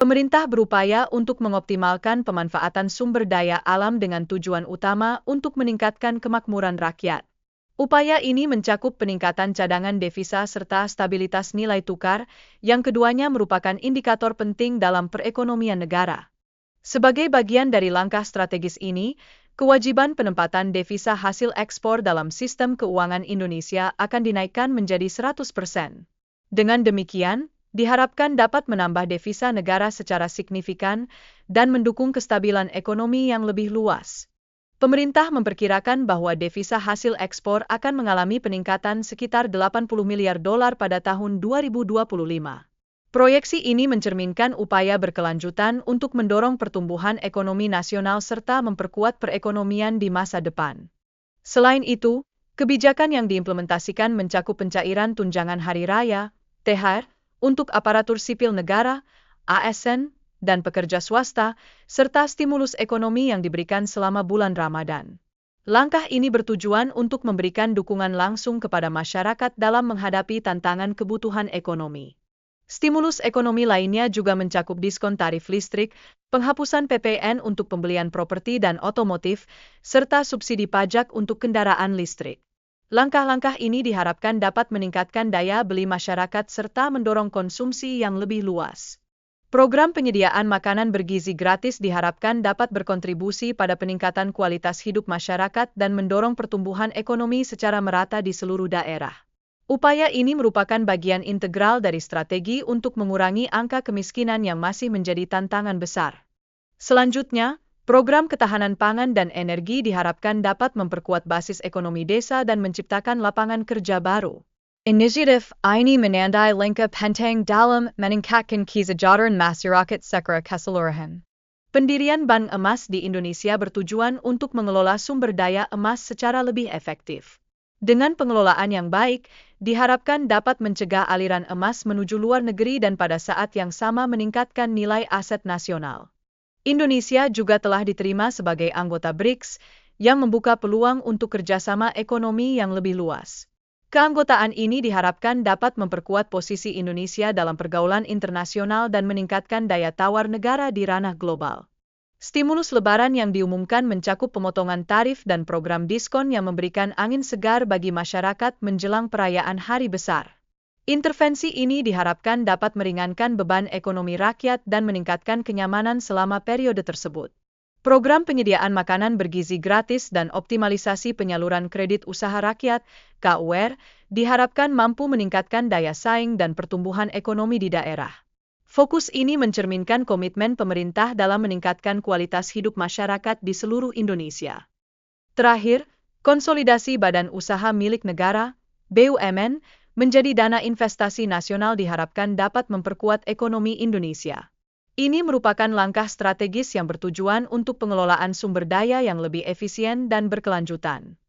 Pemerintah berupaya untuk mengoptimalkan pemanfaatan sumber daya alam dengan tujuan utama untuk meningkatkan kemakmuran rakyat. Upaya ini mencakup peningkatan cadangan devisa serta stabilitas nilai tukar, yang keduanya merupakan indikator penting dalam perekonomian negara. Sebagai bagian dari langkah strategis ini, kewajiban penempatan devisa hasil ekspor dalam sistem keuangan Indonesia akan dinaikkan menjadi 100%. Dengan demikian, diharapkan dapat menambah devisa negara secara signifikan dan mendukung kestabilan ekonomi yang lebih luas. Pemerintah memperkirakan bahwa devisa hasil ekspor akan mengalami peningkatan sekitar 80 miliar dolar pada tahun 2025. Proyeksi ini mencerminkan upaya berkelanjutan untuk mendorong pertumbuhan ekonomi nasional serta memperkuat perekonomian di masa depan. Selain itu, kebijakan yang diimplementasikan mencakup pencairan tunjangan hari raya, THR, untuk aparatur sipil negara, ASN, dan pekerja swasta, serta stimulus ekonomi yang diberikan selama bulan Ramadan. Langkah ini bertujuan untuk memberikan dukungan langsung kepada masyarakat dalam menghadapi tantangan kebutuhan ekonomi. Stimulus ekonomi lainnya juga mencakup diskon tarif listrik, penghapusan PPN untuk pembelian properti dan otomotif, serta subsidi pajak untuk kendaraan listrik. Langkah-langkah ini diharapkan dapat meningkatkan daya beli masyarakat serta mendorong konsumsi yang lebih luas. Program penyediaan makanan bergizi gratis diharapkan dapat berkontribusi pada peningkatan kualitas hidup masyarakat dan mendorong pertumbuhan ekonomi secara merata di seluruh daerah. Upaya ini merupakan bagian integral dari strategi untuk mengurangi angka kemiskinan yang masih menjadi tantangan besar. Selanjutnya, program ketahanan pangan dan energi diharapkan dapat memperkuat basis ekonomi desa dan menciptakan lapangan kerja baru. Inisiatif ini menandai langkah penting dalam meningkatkan kesejahteraan masyarakat secara keseluruhan. Pendirian Bank Emas di Indonesia bertujuan untuk mengelola sumber daya emas secara lebih efektif. Dengan pengelolaan yang baik, diharapkan dapat mencegah aliran emas menuju luar negeri dan pada saat yang sama meningkatkan nilai aset nasional. Indonesia juga telah diterima sebagai anggota BRICS, yang membuka peluang untuk kerjasama ekonomi yang lebih luas. Keanggotaan ini diharapkan dapat memperkuat posisi Indonesia dalam pergaulan internasional dan meningkatkan daya tawar negara di ranah global. Stimulus Lebaran yang diumumkan mencakup pemotongan tarif dan program diskon yang memberikan angin segar bagi masyarakat menjelang perayaan hari besar. Intervensi ini diharapkan dapat meringankan beban ekonomi rakyat dan meningkatkan kenyamanan selama periode tersebut. Program penyediaan makanan bergizi gratis dan optimalisasi penyaluran kredit usaha rakyat, KUR, diharapkan mampu meningkatkan daya saing dan pertumbuhan ekonomi di daerah. Fokus ini mencerminkan komitmen pemerintah dalam meningkatkan kualitas hidup masyarakat di seluruh Indonesia. Terakhir, konsolidasi badan usaha milik negara, BUMN, menjadi dana investasi nasional diharapkan dapat memperkuat ekonomi Indonesia. Ini merupakan langkah strategis yang bertujuan untuk pengelolaan sumber daya yang lebih efisien dan berkelanjutan.